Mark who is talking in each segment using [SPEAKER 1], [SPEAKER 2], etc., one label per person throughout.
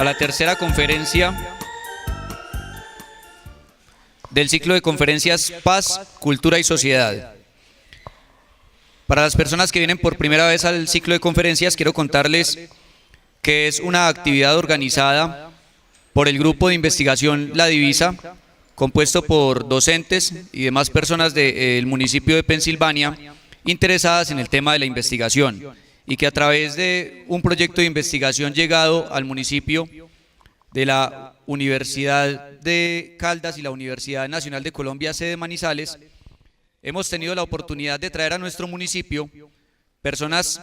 [SPEAKER 1] la tercera conferencia del ciclo de conferencias Paz, Cultura y Sociedad. Para las personas que vienen por primera vez al ciclo de conferencias, quiero contarles que es una actividad organizada por el grupo de investigación La Divisa, compuesto por docentes y demás personas del municipio de Pensilvania interesadas en el tema de la investigación, y que a través de un proyecto de investigación llegado al municipio de la Universidad de Caldas y la Universidad Nacional de Colombia, sede Manizales, hemos tenido la oportunidad de traer a nuestro municipio personas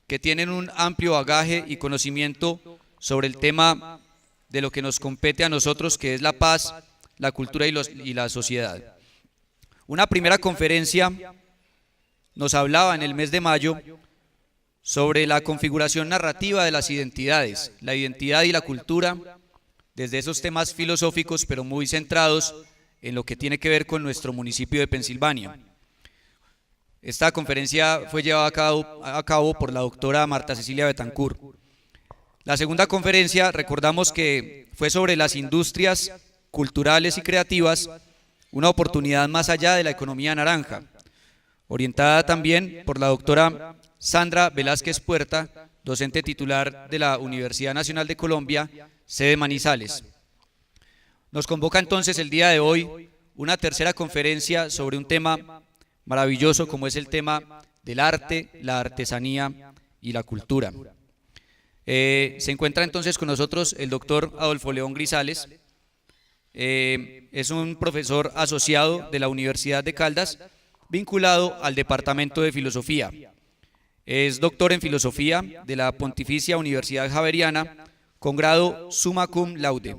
[SPEAKER 1] que tienen un amplio bagaje y conocimiento sobre el tema de lo que nos compete a nosotros, que es la paz, la cultura y la sociedad. Una primera conferencia nos hablaba en el mes de mayo sobre la configuración narrativa de las identidades, la identidad y la cultura, desde esos temas filosóficos, pero muy centrados en lo que tiene que ver con nuestro municipio de Pensilvania. Esta conferencia fue llevada a cabo por la doctora Marta Cecilia Betancourt. La segunda conferencia, recordamos que fue sobre las industrias culturales y creativas, una oportunidad más allá de la economía naranja, orientada también por la doctora Sandra Velázquez Puerta, docente titular de la Universidad Nacional de Colombia, sede Manizales. Nos convoca entonces el día de hoy una tercera conferencia sobre un tema maravilloso como es el tema del arte, la artesanía y la cultura. Se encuentra entonces con nosotros el doctor Adolfo León Grisales. Es un profesor asociado de la Universidad de Caldas, vinculado al Departamento de Filosofía. Es doctor en Filosofía de la Pontificia Universidad Javeriana, con grado summa cum laude.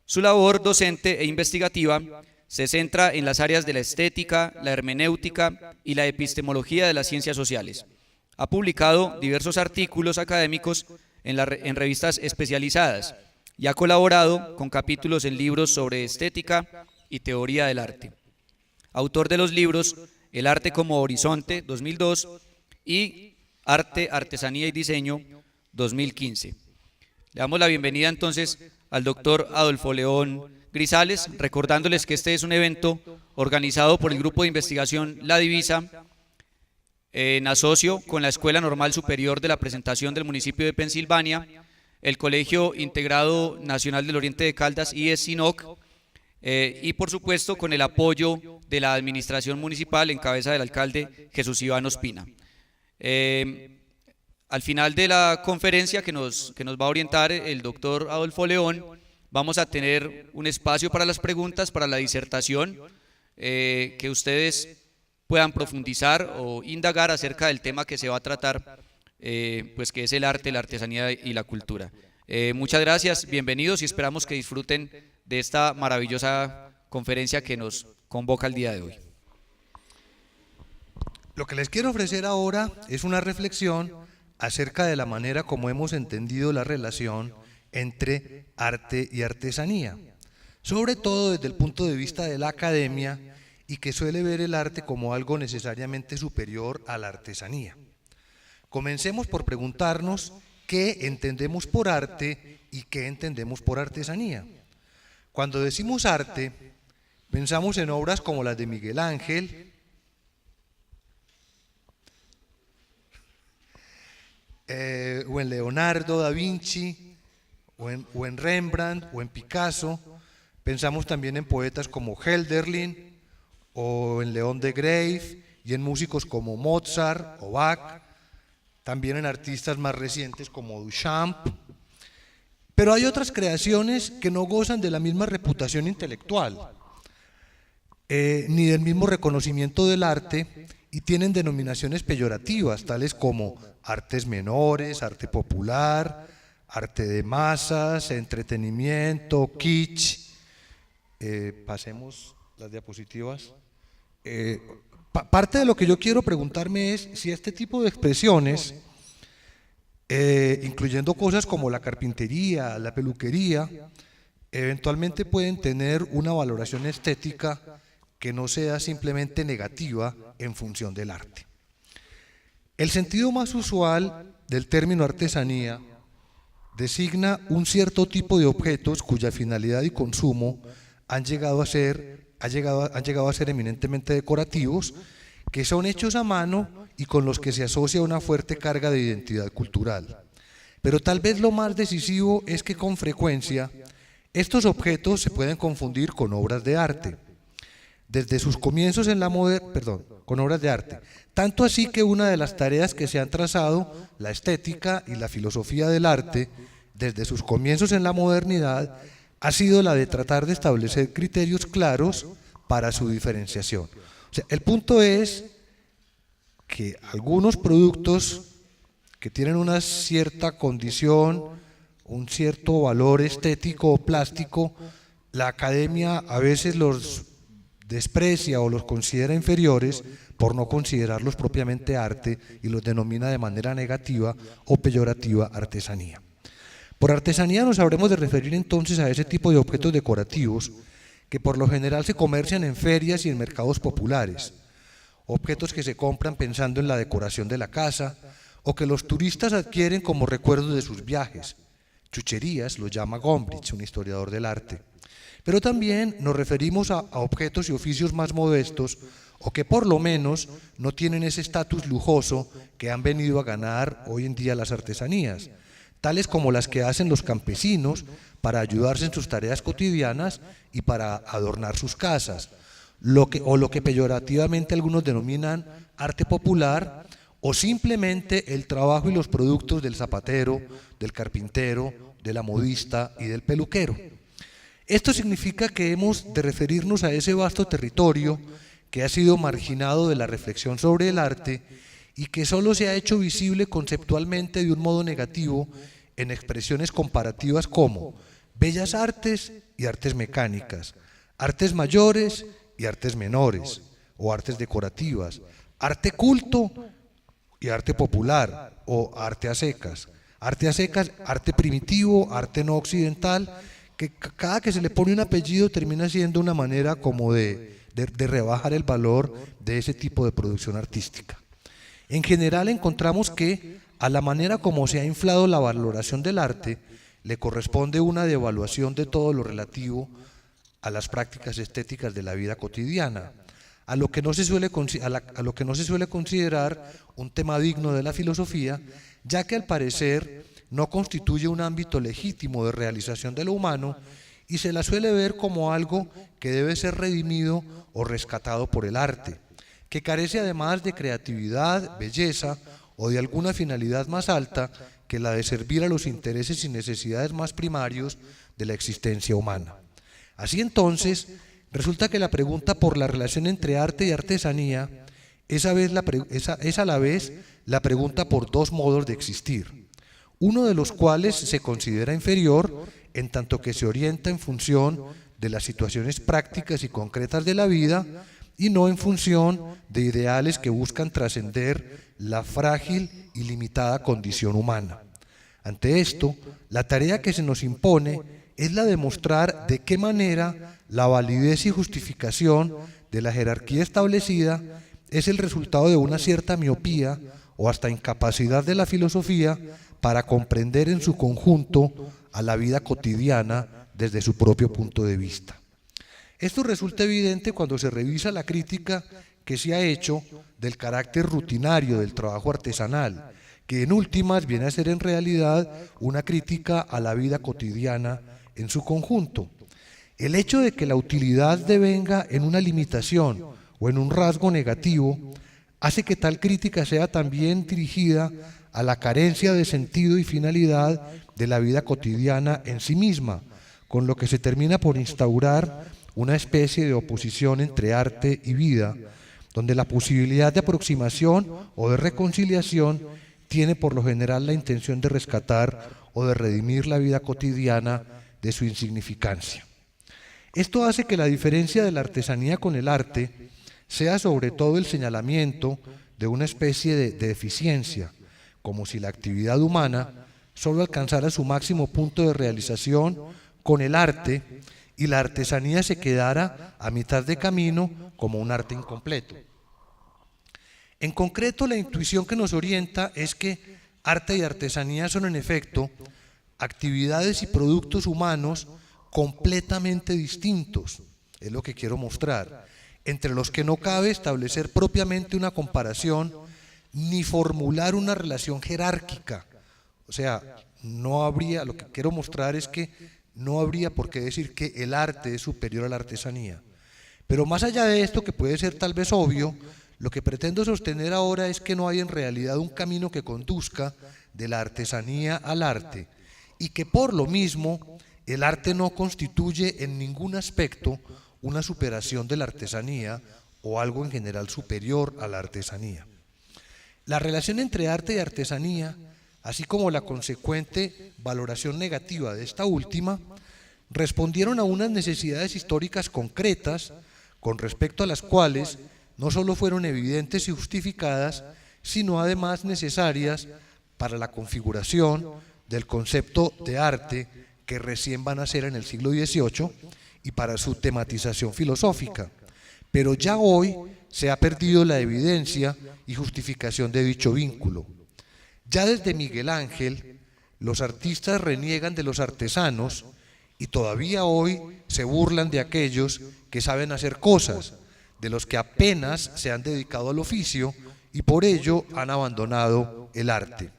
[SPEAKER 1] Su labor docente e investigativa se centra en las áreas de la estética, la hermenéutica y la epistemología de las ciencias sociales. Ha publicado diversos artículos académicos en revistas especializadas y ha colaborado con capítulos en libros sobre estética y teoría del arte. Autor de los libros El arte como horizonte, 2002, y Arte, Artesanía y Diseño, 2015. Le damos la bienvenida entonces al doctor Adolfo León Grisales, recordándoles que este es un evento organizado por el Grupo de Investigación La Divisa, en asocio con la Escuela Normal Superior de la Presentación del municipio de Pensilvania, el Colegio Integrado Nacional del Oriente de Caldas y SINOC, y por supuesto con el apoyo de la administración municipal en cabeza del alcalde Jesús Iván Ospina. Al final de la conferencia que nos va a orientar el doctor Adolfo León, vamos a tener un espacio para las preguntas, para la disertación, que ustedes puedan profundizar o indagar acerca del tema que se va a tratar, pues que es el arte, la artesanía y la cultura. Muchas gracias, bienvenidos y esperamos que disfruten de esta maravillosa conferencia que nos convoca el día de hoy.
[SPEAKER 2] Lo que les quiero ofrecer ahora es una reflexión acerca de la manera como hemos entendido la relación entre arte y artesanía, sobre todo desde el punto de vista de la academia, y que suele ver el arte como algo necesariamente superior a la artesanía. Comencemos por preguntarnos qué entendemos por arte y qué entendemos por artesanía. Cuando decimos arte, pensamos en obras como las de Miguel Ángel, o en Leonardo da Vinci, o en Rembrandt, o en Picasso. Pensamos también en poetas como Hölderlin, o en León de Grave, y en músicos como Mozart o Bach, también en artistas más recientes como Duchamp. Pero hay otras creaciones que no gozan de la misma reputación intelectual, ni del mismo reconocimiento del arte, y tienen denominaciones peyorativas, tales como artes menores, arte popular, arte de masas, entretenimiento, kitsch. Pasemos las diapositivas. Parte de lo que yo quiero preguntarme es si este tipo de expresiones, incluyendo cosas como la carpintería, la peluquería, eventualmente pueden tener una valoración estética que no sea simplemente negativa en función del arte. El sentido más usual del término artesanía designa un cierto tipo de objetos cuya finalidad y consumo han llegado a ser eminentemente decorativos, que son hechos a mano y con los que se asocia una fuerte carga de identidad cultural. Pero tal vez lo más decisivo es que con frecuencia estos objetos se pueden confundir con obras de arte. Desde sus comienzos en la con obras de arte. Tanto así que una de las tareas que se han trazado, la estética y la filosofía del arte, desde sus comienzos en la modernidad, ha sido la de tratar de establecer criterios claros para su diferenciación. O sea, el punto es que algunos productos que tienen una cierta condición, un cierto valor estético o plástico, la academia a veces los desprecia o los considera inferiores por no considerarlos propiamente arte y los denomina de manera negativa o peyorativa artesanía. Por artesanía nos habremos de referir entonces a ese tipo de objetos decorativos que por lo general se comercian en ferias y en mercados populares, objetos que se compran pensando en la decoración de la casa o que los turistas adquieren como recuerdos de sus viajes. Chucherías, lo llama Gombrich, un historiador del arte. Pero también nos referimos a objetos y oficios más modestos o que por lo menos no tienen ese estatus lujoso que han venido a ganar hoy en día las artesanías, tales como las que hacen los campesinos para ayudarse en sus tareas cotidianas y para adornar sus casas, lo que peyorativamente algunos denominan arte popular, o simplemente el trabajo y los productos del zapatero, del carpintero, de la modista y del peluquero. Esto significa que hemos de referirnos a ese vasto territorio que ha sido marginado de la reflexión sobre el arte y que solo se ha hecho visible conceptualmente de un modo negativo en expresiones comparativas como bellas artes y artes mecánicas, artes mayores y artes menores, o artes decorativas, arte culto y arte popular, o arte a secas, arte primitivo, arte no occidental, que cada que se le pone un apellido termina siendo una manera como de rebajar el valor de ese tipo de producción artística. En general encontramos que a la manera como se ha inflado la valoración del arte le corresponde una devaluación de todo lo relativo a las prácticas estéticas de la vida cotidiana, a lo que no se suele considerar un tema digno de la filosofía, ya que al parecer no constituye un ámbito legítimo de realización de lo humano y se la suele ver como algo que debe ser redimido o rescatado por el arte, que carece además de creatividad, belleza o de alguna finalidad más alta que la de servir a los intereses y necesidades más primarios de la existencia humana. Así entonces, resulta que la pregunta por la relación entre arte y artesanía es a la vez la pregunta por dos modos de existir, uno de los cuales se considera inferior en tanto que se orienta en función de las situaciones prácticas y concretas de la vida y no en función de ideales que buscan trascender la frágil y limitada condición humana. Ante esto, la tarea que se nos impone es la de mostrar de qué manera la validez y justificación de la jerarquía establecida es el resultado de una cierta miopía o hasta incapacidad de la filosofía para comprender en su conjunto a la vida cotidiana desde su propio punto de vista. Esto resulta evidente cuando se revisa la crítica que se ha hecho del carácter rutinario del trabajo artesanal, que en últimas viene a ser en realidad una crítica a la vida cotidiana en su conjunto. El hecho de que la utilidad devenga en una limitación o en un rasgo negativo hace que tal crítica sea también dirigida a la carencia de sentido y finalidad de la vida cotidiana en sí misma, con lo que se termina por instaurar una especie de oposición entre arte y vida, donde la posibilidad de aproximación o de reconciliación tiene por lo general la intención de rescatar o de redimir la vida cotidiana de su insignificancia. Esto hace que la diferencia de la artesanía con el arte sea sobre todo el señalamiento de una especie de deficiencia, como si la actividad humana solo alcanzara su máximo punto de realización con el arte y la artesanía se quedara a mitad de camino como un arte incompleto. En concreto, la intuición que nos orienta es que arte y artesanía son en efecto actividades y productos humanos completamente distintos, es lo que quiero mostrar, entre los que no cabe establecer propiamente una comparación ni formular una relación jerárquica. O sea, no habría, lo que quiero mostrar es que no habría por qué decir que el arte es superior a la artesanía. Pero más allá de esto, que puede ser tal vez obvio, lo que pretendo sostener ahora es que no hay en realidad un camino que conduzca de la artesanía al arte, y que por lo mismo el arte no constituye en ningún aspecto una superación de la artesanía o algo en general superior a la artesanía. La relación entre arte y artesanía, así como la consecuente valoración negativa de esta última, respondieron a unas necesidades históricas concretas con respecto a las cuales no solo fueron evidentes y justificadas, sino además necesarias para la configuración del concepto de arte que recién van a ser en el siglo XVIII y para su tematización filosófica. Pero ya hoy se ha perdido la evidencia y justificación de dicho vínculo. Ya desde Miguel Ángel, los artistas reniegan de los artesanos y todavía hoy se burlan de aquellos que saben hacer cosas, de los que apenas se han dedicado al oficio y por ello han abandonado el arte.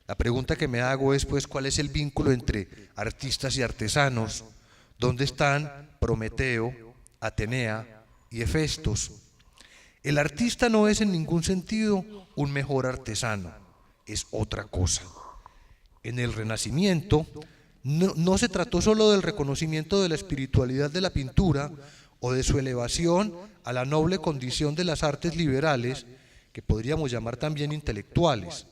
[SPEAKER 2] La pregunta que me hago es, pues, ¿cuál es el vínculo entre artistas y artesanos? ¿Dónde están Prometeo, Atenea y Hefestos? El artista no es en ningún sentido un mejor artesano, es otra cosa. En el Renacimiento no se trató solo del reconocimiento de la espiritualidad de la pintura o de su elevación a la noble condición de las artes liberales, que podríamos llamar también intelectuales.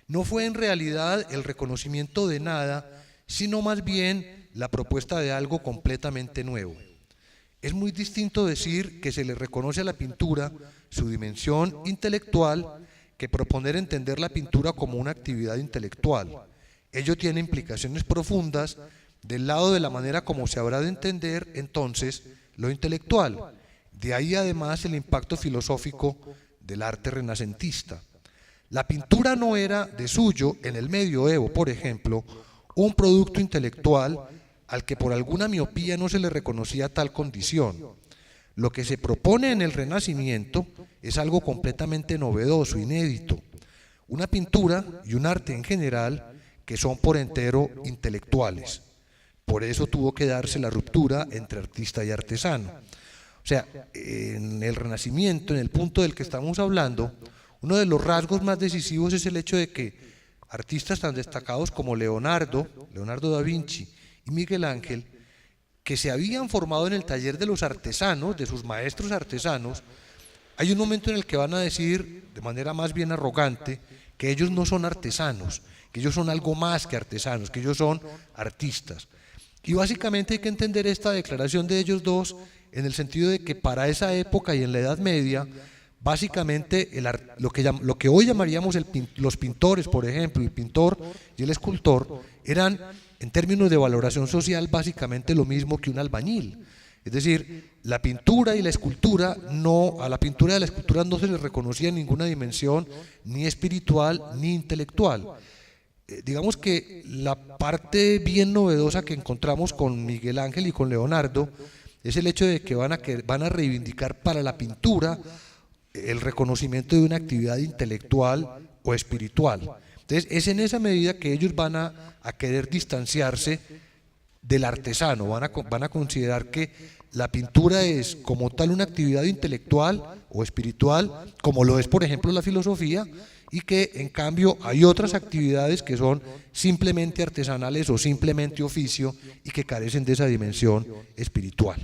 [SPEAKER 2] No fue en realidad el reconocimiento de nada, sino más bien la propuesta de algo completamente nuevo. Es muy distinto decir que se le reconoce a la pintura su dimensión intelectual que proponer entender la pintura como una actividad intelectual. Ello tiene implicaciones profundas del lado de la manera como se habrá de entender entonces lo intelectual. De ahí además el impacto filosófico del arte renacentista. La pintura no era de suyo en el medioevo, por ejemplo, un producto intelectual al que por alguna miopía no se le reconocía tal condición. Lo que se propone en el Renacimiento es algo completamente novedoso, inédito. Una pintura y un arte en general que son por entero intelectuales. Por eso tuvo que darse la ruptura entre artista y artesano. O sea, en el Renacimiento, en el punto del que estamos hablando, uno de los rasgos más decisivos es el hecho de que artistas tan destacados como Leonardo da Vinci y Miguel Ángel, que se habían formado en el taller de los artesanos, de sus maestros artesanos, hay un momento en el que van a decir de manera más bien arrogante que ellos no son artesanos, que ellos son algo más que artesanos, que ellos son artistas. Y básicamente hay que entender esta declaración de ellos dos en el sentido de que para esa época y en la Edad Media, básicamente lo que hoy llamaríamos los pintores, por ejemplo, el pintor y el escultor, eran en términos de valoración social básicamente lo mismo que un albañil. Es decir, la pintura y la escultura, a la pintura y a la escultura no se les reconocía ninguna dimensión ni espiritual ni intelectual. Digamos que la parte bien novedosa que encontramos con Miguel Ángel y con Leonardo es el hecho de que van a reivindicar para la pintura el reconocimiento de una actividad intelectual o espiritual. Entonces es en esa medida que ellos van a querer distanciarse del artesano, van a considerar que la pintura es como tal una actividad intelectual o espiritual, como lo es por ejemplo la filosofía, y que en cambio hay otras actividades que son simplemente artesanales o simplemente oficio y que carecen de esa dimensión espiritual.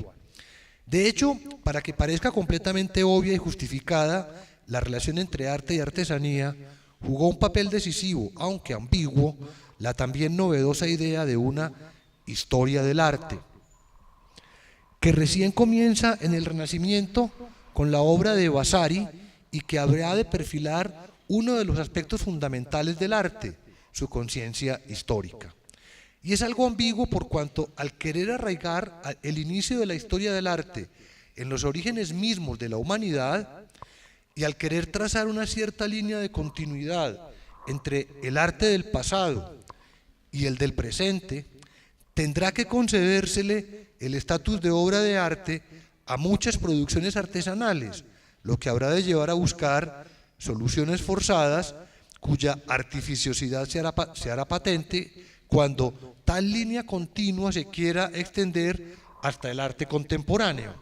[SPEAKER 2] De hecho, para que parezca completamente obvia y justificada, la relación entre arte y artesanía jugó un papel decisivo, aunque ambiguo, la también novedosa idea de una historia del arte, que recién comienza en el Renacimiento con la obra de Vasari y que habrá de perfilar uno de los aspectos fundamentales del arte, su conciencia histórica. Y es algo ambiguo por cuanto al querer arraigar el inicio de la historia del arte en los orígenes mismos de la humanidad y al querer trazar una cierta línea de continuidad entre el arte del pasado y el del presente, tendrá que concedérsele el estatus de obra de arte a muchas producciones artesanales, lo que habrá de llevar a buscar soluciones forzadas cuya artificiosidad se hará patente cuando tal línea continua se quiera extender hasta el arte contemporáneo.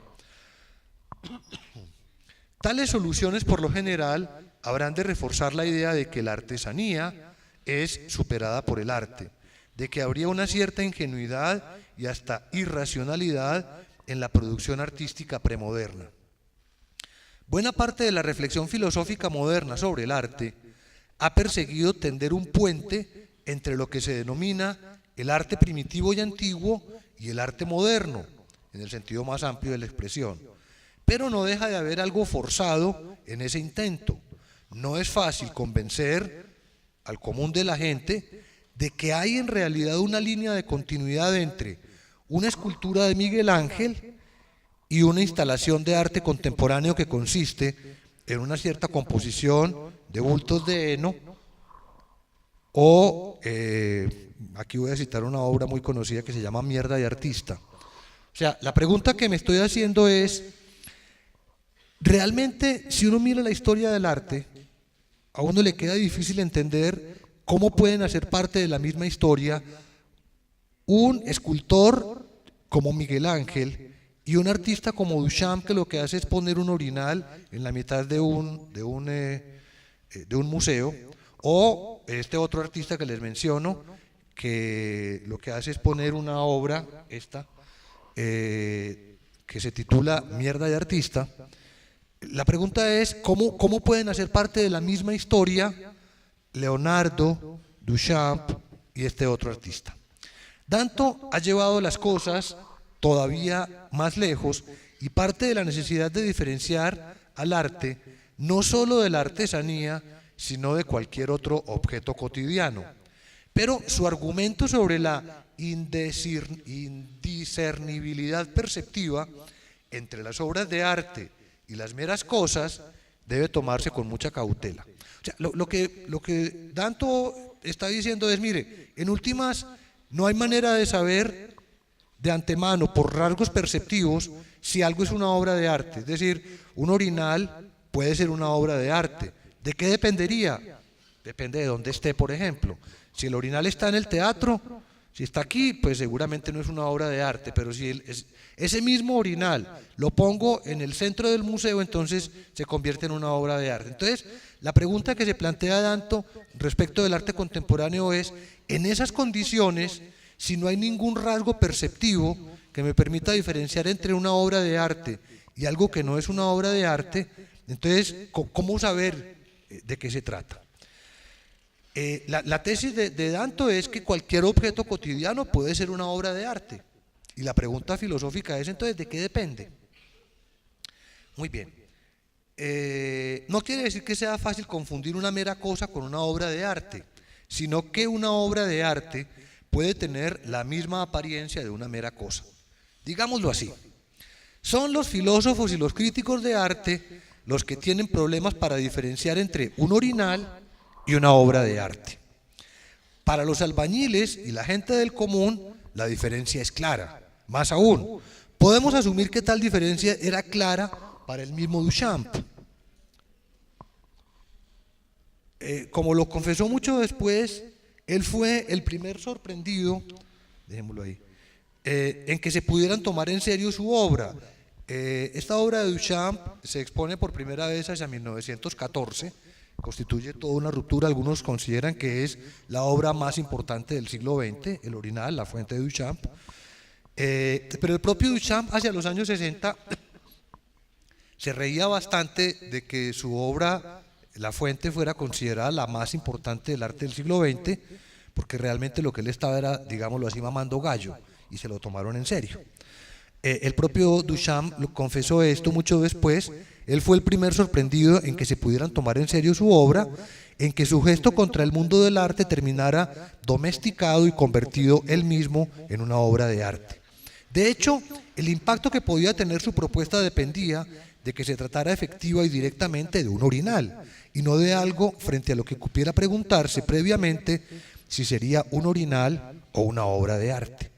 [SPEAKER 2] Tales soluciones, por lo general, habrán de reforzar la idea de que la artesanía es superada por el arte, de que habría una cierta ingenuidad y hasta irracionalidad en la producción artística premoderna. Buena parte de la reflexión filosófica moderna sobre el arte ha perseguido tender un puente entre lo que se denomina el arte primitivo y antiguo y el arte moderno, en el sentido más amplio de la expresión. Pero no deja de haber algo forzado en ese intento. No es fácil convencer al común de la gente de que hay en realidad una línea de continuidad entre una escultura de Miguel Ángel y una instalación de arte contemporáneo que consiste en una cierta composición de bultos de heno o, aquí voy a citar una obra muy conocida que se llama Mierda de Artista. O sea, la pregunta que me estoy haciendo es, realmente, si uno mira la historia del arte, a uno le queda difícil entender cómo pueden hacer parte de la misma historia un escultor como Miguel Ángel y un artista como Duchamp, que lo que hace es poner un orinal en la mitad de un museo, o este otro artista que les menciono, que lo que hace es poner una obra, que se titula Mierda de Artista. La pregunta es, ¿cómo pueden hacer parte de la misma historia Leonardo, Duchamp y este otro artista? Danto ha llevado las cosas todavía más lejos y parte de la necesidad de diferenciar al arte no solo de la artesanía, sino de cualquier otro objeto cotidiano. Pero su argumento sobre la indiscernibilidad perceptiva entre las obras de arte y las meras cosas debe tomarse con mucha cautela. O sea, lo que Danto está diciendo es, mire, en últimas no hay manera de saber de antemano por rasgos perceptivos si algo es una obra de arte. Es decir, un orinal puede ser una obra de arte. ¿De qué dependería? Depende de dónde esté, por ejemplo. Si el orinal está en el teatro, si está aquí, pues seguramente no es una obra de arte, pero si ese mismo orinal lo pongo en el centro del museo, entonces se convierte en una obra de arte. Entonces, la pregunta que se plantea Danto respecto del arte contemporáneo es, en esas condiciones, si no hay ningún rasgo perceptivo que me permita diferenciar entre una obra de arte y algo que no es una obra de arte, entonces, ¿cómo saber de qué se trata? La tesis de Danto es que cualquier objeto cotidiano puede ser una obra de arte. Y la pregunta filosófica es entonces, ¿de qué depende? Muy bien. No quiere decir que sea fácil confundir una mera cosa con una obra de arte, sino que una obra de arte puede tener la misma apariencia de una mera cosa. Digámoslo así. Son los filósofos y los críticos de arte los que tienen problemas para diferenciar entre un orinal y una obra de arte. Para los albañiles y la gente del común, la diferencia es clara. Más aún, podemos asumir que tal diferencia era clara para el mismo Duchamp. Como lo confesó mucho después, él fue el primer sorprendido, dejémoslo ahí, en que se pudieran tomar en serio su obra. Esta obra de Duchamp se expone por primera vez hacia 1914, constituye toda una ruptura. Algunos consideran que es la obra más importante del siglo XX, el orinal, la fuente de Duchamp. Pero el propio Duchamp hacia los años 60 se reía bastante de que su obra, la fuente, fuera considerada la más importante del arte del siglo XX, porque realmente lo que él estaba era, digámoslo así, mamando gallo, y se lo tomaron en serio. El propio Duchamp lo confesó esto mucho después. Él fue el primer sorprendido en que se pudieran tomar en serio su obra, en que su gesto contra el mundo del arte terminara domesticado y convertido él mismo en una obra de arte. De hecho, el impacto que podía tener su propuesta dependía de que se tratara efectiva y directamente de un orinal, y no de algo frente a lo que cupiera preguntarse previamente si sería un orinal o una obra de arte.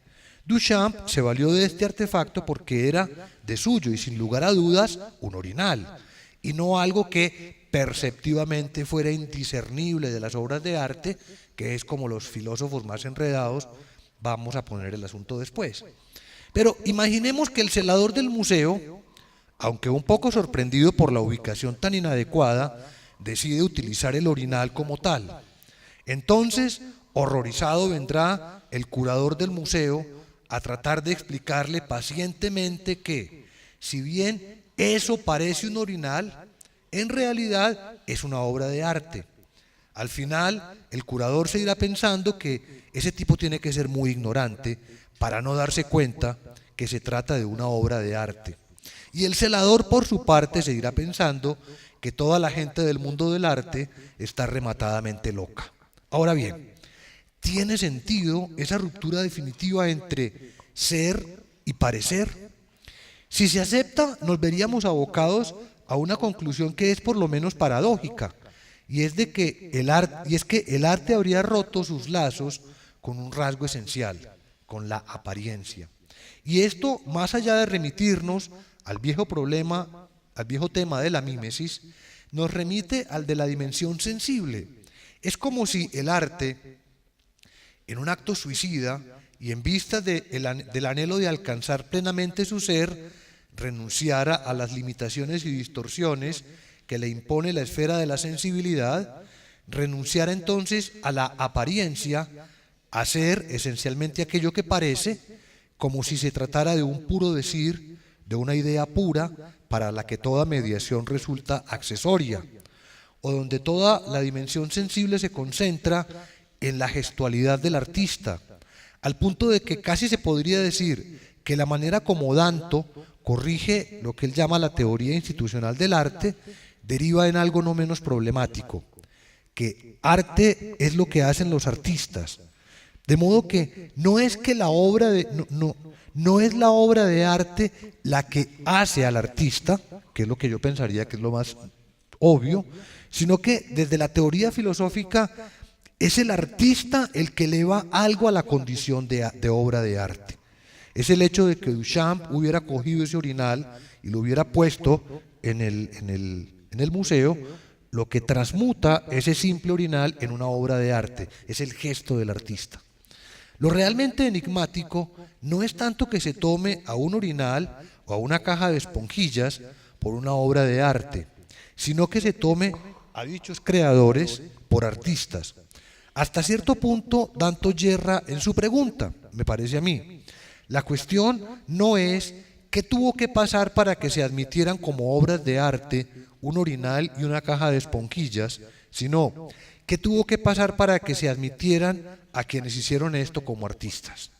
[SPEAKER 2] Duchamp se valió de este artefacto porque era de suyo y sin lugar a dudas un orinal, y no algo que perceptivamente fuera indiscernible de las obras de arte, que es como los filósofos más enredados vamos a poner el asunto después. Pero imaginemos que el celador del museo, aunque un poco sorprendido por la ubicación tan inadecuada, decide utilizar el orinal como tal. Entonces, horrorizado, vendrá el curador del museo a tratar de explicarle pacientemente que, si bien eso parece un orinal, en realidad es una obra de arte. Al final, el curador se irá pensando que ese tipo tiene que ser muy ignorante para no darse cuenta que se trata de una obra de arte. Y el celador, por su parte, se irá pensando que toda la gente del mundo del arte está rematadamente loca. Ahora bien, ¿tiene sentido esa ruptura definitiva entre ser y parecer? Si se acepta, nos veríamos abocados a una conclusión que es por lo menos paradójica, y es que el arte habría roto sus lazos con un rasgo esencial, con la apariencia. Y esto, más allá de remitirnos al viejo tema de la mímesis, nos remite al de la dimensión sensible. Es como si el arte, en un acto suicida y en vista del anhelo de alcanzar plenamente su ser, renunciara a las limitaciones y distorsiones que le impone la esfera de la sensibilidad, renunciara entonces a la apariencia, a ser esencialmente aquello que parece, como si se tratara de un puro decir, de una idea pura para la que toda mediación resulta accesoria, o donde toda la dimensión sensible se concentra en la gestualidad del artista, al punto de que casi se podría decir que la manera como Danto corrige lo que él llama la teoría institucional del arte deriva en algo no menos problemático, que arte es lo que hacen los artistas, de modo que no es la obra de arte la que hace al artista, que es lo que yo pensaría que es lo más obvio, sino que desde la teoría filosófica es el artista el que eleva algo a la condición de obra de arte. Es el hecho de que Duchamp hubiera cogido ese orinal y lo hubiera puesto en el museo, lo que transmuta ese simple orinal en una obra de arte, es el gesto del artista. Lo realmente enigmático no es tanto que se tome a un orinal o a una caja de esponjillas por una obra de arte, sino que se tome a dichos creadores por artistas. Hasta cierto punto, Danto yerra en su pregunta, me parece a mí. La cuestión no es qué tuvo que pasar para que se admitieran como obras de arte un orinal y una caja de esponjillas, sino qué tuvo que pasar para que se admitieran a quienes hicieron esto como artistas.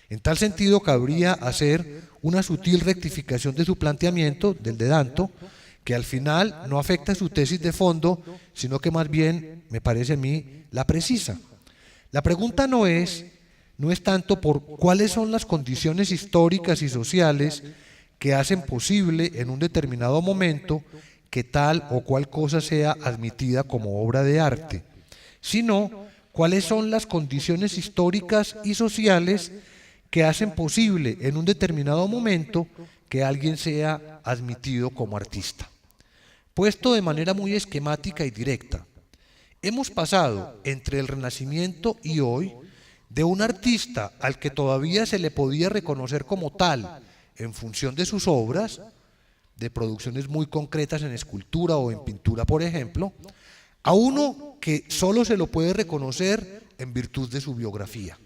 [SPEAKER 2] En tal sentido, cabría hacer una sutil rectificación de su planteamiento, del de Danto, que al final no afecta su tesis de fondo, sino que más bien, me parece a mí, la precisa. La pregunta no es tanto por cuáles son las condiciones históricas y sociales que hacen posible en un determinado momento que tal o cual cosa sea admitida como obra de arte, sino cuáles son las condiciones históricas y sociales que hacen posible en un determinado momento que alguien sea admitido como artista. Puesto de manera muy esquemática y directa, hemos pasado entre el Renacimiento y hoy de un artista al que todavía se le podía reconocer como tal en función de sus obras, de producciones muy concretas en escultura o en pintura, por ejemplo, a uno que solo se lo puede reconocer en virtud de su biografía.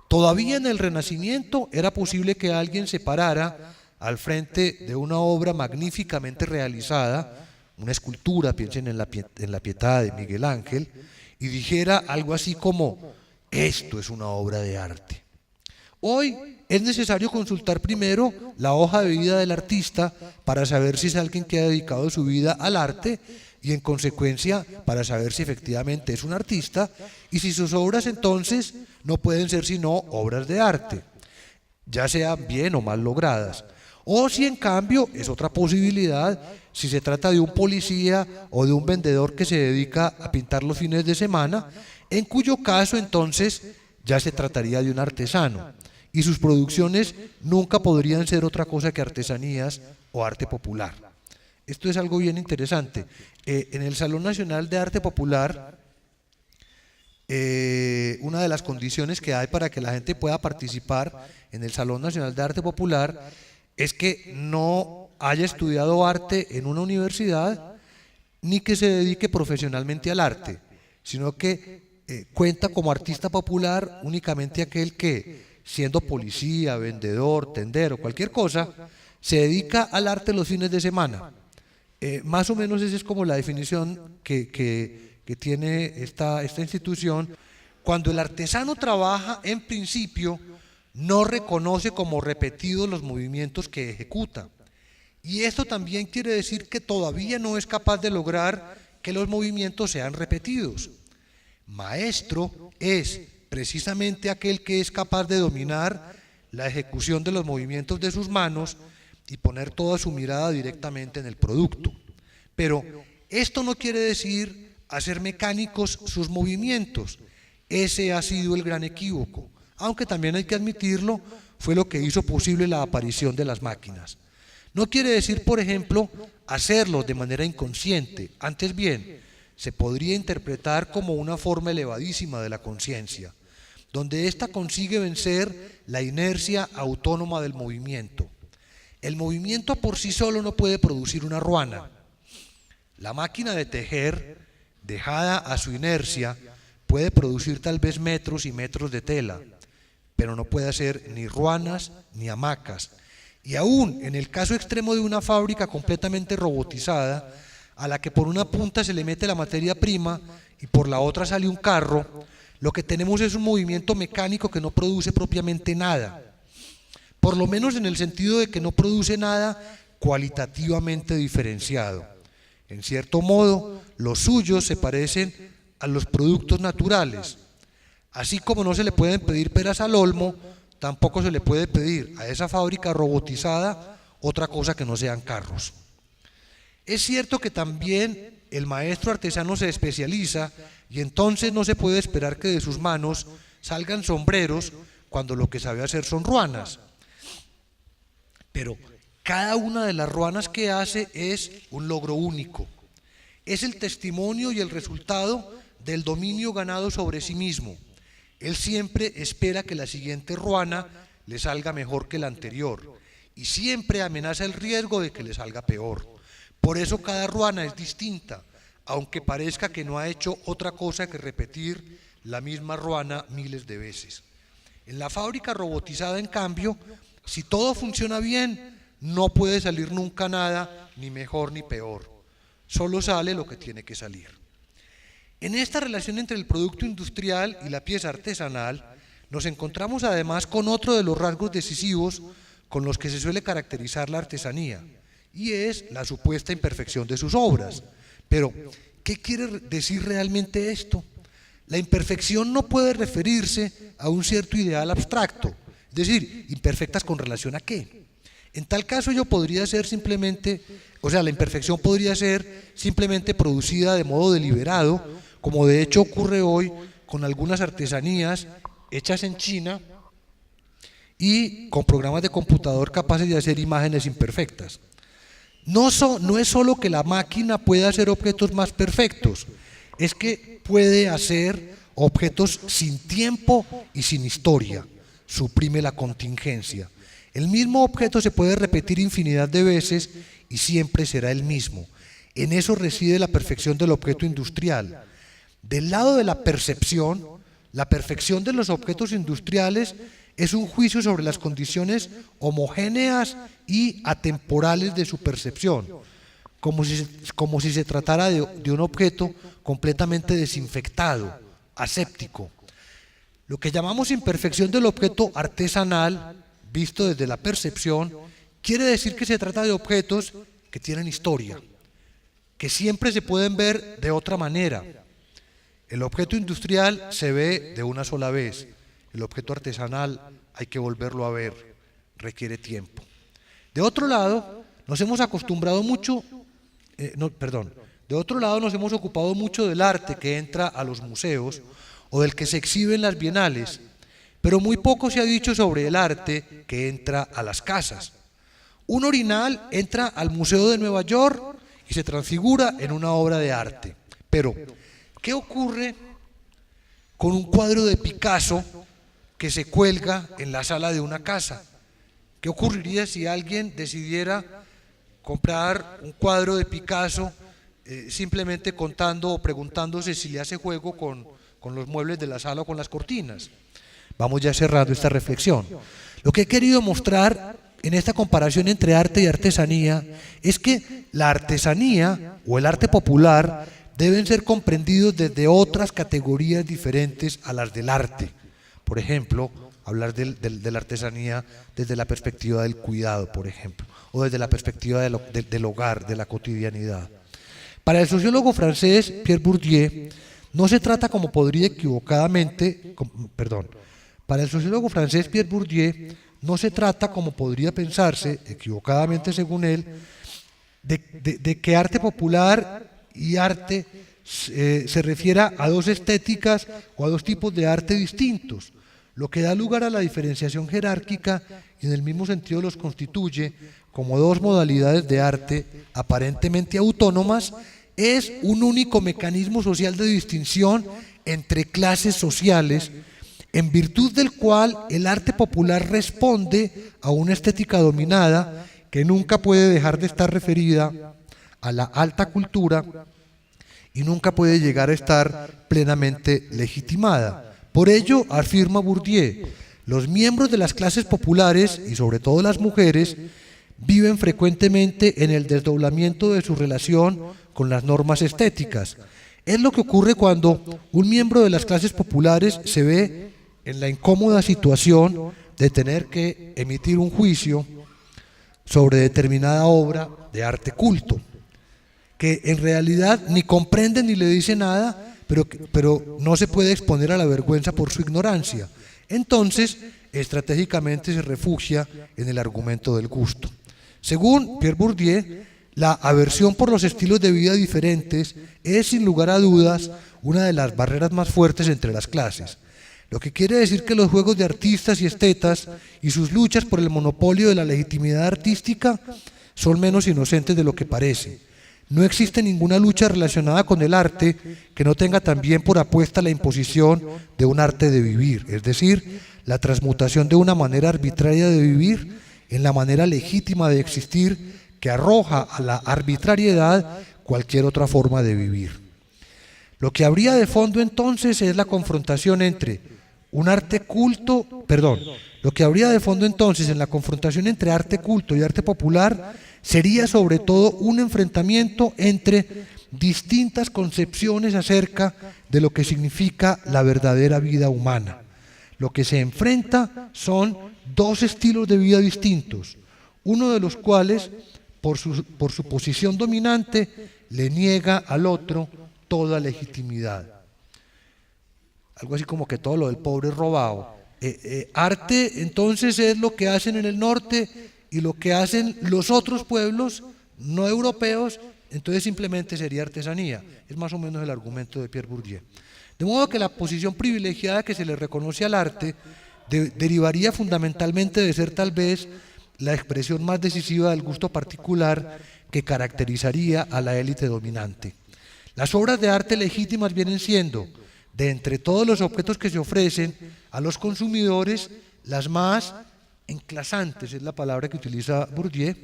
[SPEAKER 2] Todavía en el Renacimiento era posible que alguien se parara al frente de una obra magníficamente realizada, una escultura, piensen en la Pietà de Miguel Ángel, y dijera algo así como: esto es una obra de arte. Hoy es necesario consultar primero la hoja de vida del artista para saber si es alguien que ha dedicado su vida al arte y en consecuencia para saber si efectivamente es un artista y si sus obras entonces no pueden ser sino obras de arte, ya sean bien o mal logradas. O si en cambio es otra posibilidad, si se trata de un policía o de un vendedor que se dedica a pintar los fines de semana, en cuyo caso entonces ya se trataría de un artesano y sus producciones nunca podrían ser otra cosa que artesanías o arte popular. Esto es algo bien interesante. En el Salón Nacional de Arte Popular, una de las condiciones que hay para que la gente pueda participar en el Salón Nacional de Arte Popular es que no haya estudiado arte en una universidad ni que se dedique profesionalmente al arte, sino que cuenta como artista popular únicamente aquel que, siendo policía, vendedor, tendero, cualquier cosa, se dedica al arte los fines de semana. Más o menos esa es como la definición que tiene esta institución. Cuando el artesano trabaja, en principio, no reconoce como repetidos los movimientos que ejecuta. Y esto también quiere decir que todavía no es capaz de lograr que los movimientos sean repetidos. Maestro es precisamente aquel que es capaz de dominar la ejecución de los movimientos de sus manos y poner toda su mirada directamente en el producto. Pero esto no quiere decir hacer mecánicos sus movimientos. Ese ha sido el gran equívoco, aunque también hay que admitirlo, fue lo que hizo posible la aparición de las máquinas. No quiere decir, por ejemplo, hacerlos de manera inconsciente, antes bien, se podría interpretar como una forma elevadísima de la conciencia, donde ésta consigue vencer la inercia autónoma del movimiento. El movimiento por sí solo no puede producir una ruana. La máquina de tejer, dejada a su inercia, puede producir tal vez metros y metros de tela, pero no puede hacer ni ruanas ni hamacas. Y aún en el caso extremo de una fábrica completamente robotizada, a la que por una punta se le mete la materia prima y por la otra sale un carro, lo que tenemos es un movimiento mecánico que no produce propiamente nada, por lo menos en el sentido de que no produce nada cualitativamente diferenciado. En cierto modo, los suyos se parecen a los productos naturales. Así como no se le pueden pedir peras al olmo, tampoco se le puede pedir a esa fábrica robotizada otra cosa que no sean carros. Es cierto que también el maestro artesano se especializa y entonces no se puede esperar que de sus manos salgan sombreros cuando lo que sabe hacer son ruanas. Pero cada una de las ruanas que hace es un logro único. Es el testimonio y el resultado del dominio ganado sobre sí mismo. Él siempre espera que la siguiente ruana le salga mejor que la anterior y siempre amenaza el riesgo de que le salga peor. Por eso cada ruana es distinta, aunque parezca que no ha hecho otra cosa que repetir la misma ruana miles de veces. En la fábrica robotizada, en cambio, si todo funciona bien, no puede salir nunca nada, ni mejor ni peor. Solo sale lo que tiene que salir. En esta relación entre el producto industrial y la pieza artesanal, nos encontramos además con otro de los rasgos decisivos con los que se suele caracterizar la artesanía, y es la supuesta imperfección de sus obras. Pero, ¿qué quiere decir realmente esto? La imperfección no puede referirse a un cierto ideal abstracto, es decir, imperfectas con relación a qué. En tal caso ello podría ser simplemente, la imperfección podría ser simplemente producida de modo deliberado, como de hecho ocurre hoy con algunas artesanías hechas en China y con programas de computador capaces de hacer imágenes imperfectas. No es solo que la máquina pueda hacer objetos más perfectos, es que puede hacer objetos sin tiempo y sin historia, suprime la contingencia. El mismo objeto se puede repetir infinidad de veces y siempre será el mismo. En eso reside la perfección del objeto industrial. Del lado de la percepción, la perfección de los objetos industriales es un juicio sobre las condiciones homogéneas y atemporales de su percepción, como si se tratara de un objeto completamente desinfectado, aséptico. Lo que llamamos imperfección del objeto artesanal, visto desde la percepción, quiere decir que se trata de objetos que tienen historia, que siempre se pueden ver de otra manera. El objeto industrial se ve de una sola vez, el objeto artesanal hay que volverlo a ver, requiere tiempo. De otro lado, nos hemos ocupado mucho del arte que entra a los museos, o del que se exhibe en las bienales, pero muy poco se ha dicho sobre el arte que entra a las casas. Un orinal entra al Museo de Nueva York y se transfigura en una obra de arte. Pero, ¿qué ocurre con un cuadro de Picasso que se cuelga en la sala de una casa? ¿Qué ocurriría si alguien decidiera comprar un cuadro de Picasso simplemente contando o preguntándose si le hace juego con los muebles de la sala o con las cortinas? Vamos ya cerrando esta reflexión. Lo que he querido mostrar en esta comparación entre arte y artesanía es que la artesanía o el arte popular deben ser comprendidos desde otras categorías diferentes a las del arte. Por ejemplo, hablar de la artesanía desde la perspectiva del cuidado, por ejemplo, o desde la perspectiva del hogar, de la cotidianidad. Para el sociólogo francés Pierre Bourdieu, no se trata como podría para el sociólogo francés Pierre Bourdieu, no se trata como podría pensarse, equivocadamente según él, de que arte popular y arte se refiera a dos estéticas o a dos tipos de arte distintos, lo que da lugar a la diferenciación jerárquica y en el mismo sentido los constituye como dos modalidades de arte aparentemente autónomas. Es un único mecanismo social de distinción entre clases sociales, en virtud del cual el arte popular responde a una estética dominada que nunca puede dejar de estar referida a la alta cultura y nunca puede llegar a estar plenamente legitimada. Por ello, afirma Bourdieu, los miembros de las clases populares, y sobre todo las mujeres, viven frecuentemente en el desdoblamiento de su relación con las normas estéticas. Es lo que ocurre cuando un miembro de las clases populares se ve en la incómoda situación de tener que emitir un juicio sobre determinada obra de arte culto, que en realidad ni comprende ni le dice nada, pero no se puede exponer a la vergüenza por su ignorancia. Entonces, estratégicamente se refugia en el argumento del gusto. Según Pierre Bourdieu, la aversión por los estilos de vida diferentes es, sin lugar a dudas, una de las barreras más fuertes entre las clases. Lo que quiere decir que los juegos de artistas y estetas y sus luchas por el monopolio de la legitimidad artística son menos inocentes de lo que parece. No existe ninguna lucha relacionada con el arte que no tenga también por apuesta la imposición de un arte de vivir, es decir, la transmutación de una manera arbitraria de vivir en la manera legítima de existir que arroja a la arbitrariedad cualquier otra forma de vivir. Lo que habría de fondo entonces es la confrontación entre lo que habría de fondo entonces en la confrontación entre arte culto y arte popular sería sobre todo un enfrentamiento entre distintas concepciones acerca de lo que significa la verdadera vida humana. Lo que se enfrenta son dos estilos de vida distintos, uno de los cuales, por su posición dominante, le niega al otro toda legitimidad. Algo así como que todo lo del pobre es robado. Arte entonces es lo que hacen en el norte y lo que hacen los otros pueblos no europeos, entonces simplemente sería artesanía. Es más o menos el argumento de Pierre Bourdieu. De modo que la posición privilegiada que se le reconoce al arte derivaría fundamentalmente de ser tal vez la expresión más decisiva del gusto particular que caracterizaría a la élite dominante. Las obras de arte legítimas vienen siendo, de entre todos los objetos que se ofrecen a los consumidores, las más enclasantes, es la palabra que utiliza Bourdieu,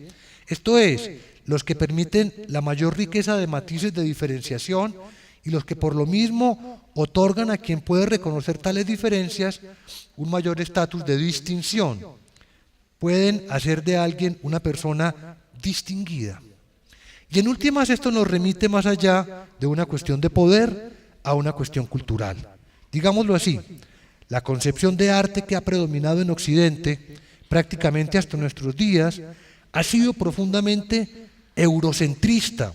[SPEAKER 2] esto es, los que permiten la mayor riqueza de matices de diferenciación y los que por lo mismo otorgan a quien puede reconocer tales diferencias un mayor estatus de distinción. Pueden hacer de alguien una persona distinguida. Y en últimas esto nos remite más allá de una cuestión de poder a una cuestión cultural. Digámoslo así, la concepción de arte que ha predominado en Occidente prácticamente hasta nuestros días ha sido profundamente eurocentrista.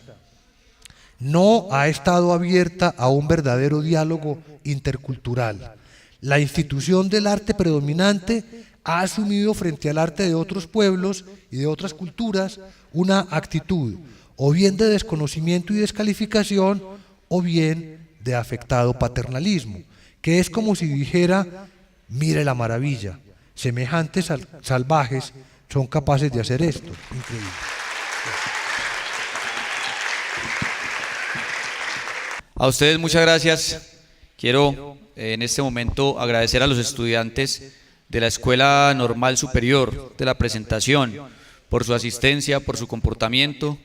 [SPEAKER 2] No ha estado abierta a un verdadero diálogo intercultural. La institución del arte predominante ha asumido frente al arte de otros pueblos y de otras culturas una actitud o bien de desconocimiento y descalificación o bien de afectado paternalismo, que es como si dijera: mire la maravilla, semejantes salvajes son capaces de hacer esto. Increíble.
[SPEAKER 1] A ustedes muchas gracias. Quiero en este momento agradecer a los estudiantes de la Escuela Normal Superior de la presentación por su asistencia, por su comportamiento,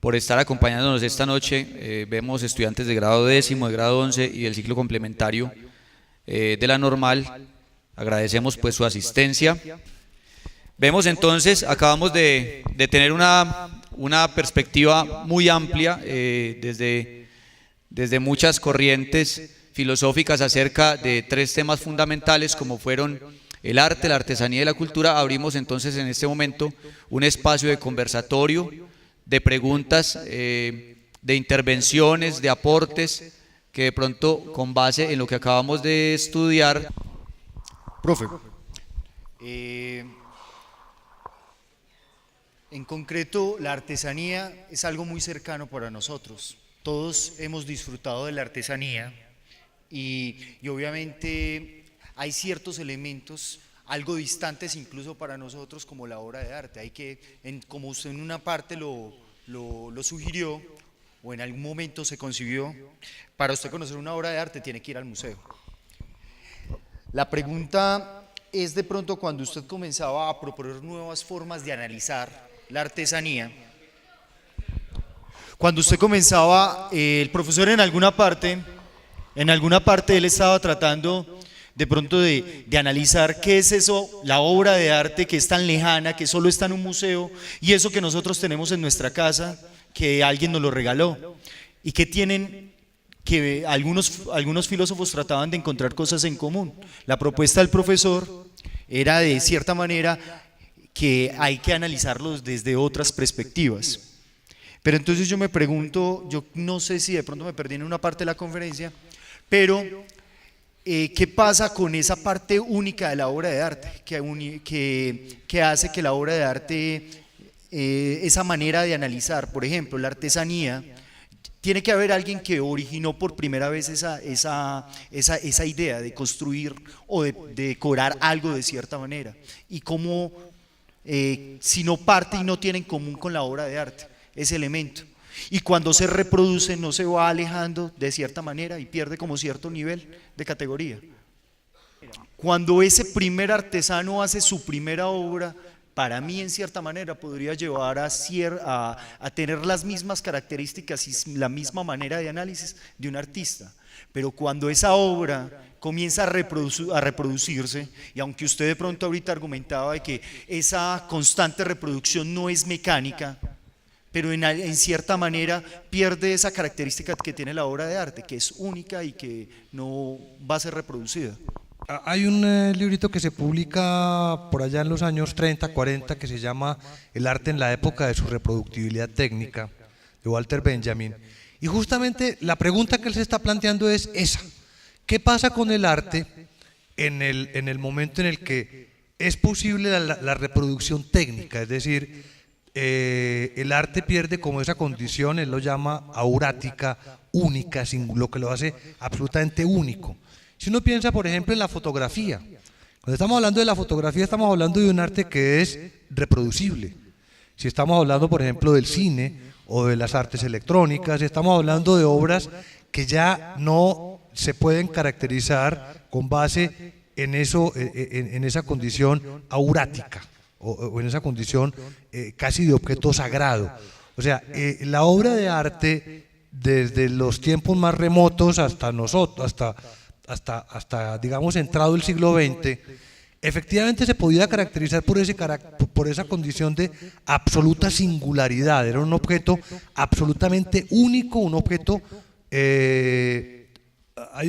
[SPEAKER 1] por estar acompañándonos esta noche. Vemos estudiantes de grado 10º, de grado 11 y del ciclo complementario de la normal. Agradecemos pues su asistencia. Vemos entonces, acabamos de tener una perspectiva muy amplia desde muchas corrientes filosóficas acerca de tres temas fundamentales como fueron el arte, la artesanía y la cultura. Abrimos entonces en este momento un espacio de conversatorio, de preguntas, de intervenciones, de aportes, que de pronto con base en lo que acabamos de estudiar.
[SPEAKER 3] Profe, en concreto la artesanía es algo muy cercano para nosotros. Todos hemos disfrutado de la artesanía y obviamente hay ciertos elementos algo distantes incluso para nosotros como la obra de arte. Hay que, como usted en una parte lo sugirió o en algún momento se concibió, para usted conocer una obra de arte tiene que ir al museo. La pregunta es de pronto cuando usted comenzaba a proponer nuevas formas de analizar la artesanía, cuando usted comenzaba, el profesor en alguna parte él estaba tratando de pronto de analizar qué es eso, la obra de arte que es tan lejana, que solo está en un museo, y eso que nosotros tenemos en nuestra casa, que alguien nos lo regaló, y que tienen, que algunos filósofos trataban de encontrar cosas en común. La propuesta del profesor era de cierta manera que hay que analizarlos desde otras perspectivas. Pero entonces yo me pregunto, yo no sé si de pronto me perdí en una parte de la conferencia, pero ¿qué pasa con esa parte única de la obra de arte que hace que la obra de arte, esa manera de analizar, por ejemplo, la artesanía? Tiene que haber alguien que originó por primera vez esa idea de construir o de decorar algo de cierta manera, y cómo si no parte y no tiene en común con la obra de arte ese elemento, y cuando se reproduce no se va alejando de cierta manera y pierde como cierto nivel de categoría. Cuando ese primer artesano hace su primera obra, para mí en cierta manera podría llevar a tener las mismas características y la misma manera de análisis de un artista. Pero cuando esa obra comienza a reproducirse, y aunque usted de pronto ahorita argumentaba de que esa constante reproducción no es mecánica, pero en cierta manera pierde esa característica que tiene la obra de arte, que es única y que no va a ser reproducida.
[SPEAKER 2] Hay un librito que se publica por allá en los años 30, 40, que se llama El arte en la época de su reproductibilidad técnica, de Walter Benjamin. Y justamente la pregunta que él se está planteando es esa: ¿qué pasa con el arte en el momento en el que es posible la reproducción técnica? Es decir, el arte pierde como esa condición, él lo llama aurática, única, lo que lo hace absolutamente único. Si uno piensa, por ejemplo, en la fotografía, cuando estamos hablando de la fotografía estamos hablando de un arte que es reproducible. Si estamos hablando, por ejemplo, del cine o de las artes electrónicas, estamos hablando de obras que ya no se pueden caracterizar con base en esa condición aurática o en esa condición casi de objeto sagrado. O sea, la obra de arte desde los tiempos más remotos hasta nosotros, hasta digamos entrado el siglo XX, efectivamente se podía caracterizar por esa condición de absoluta singularidad. Era un objeto absolutamente único, un objeto, hay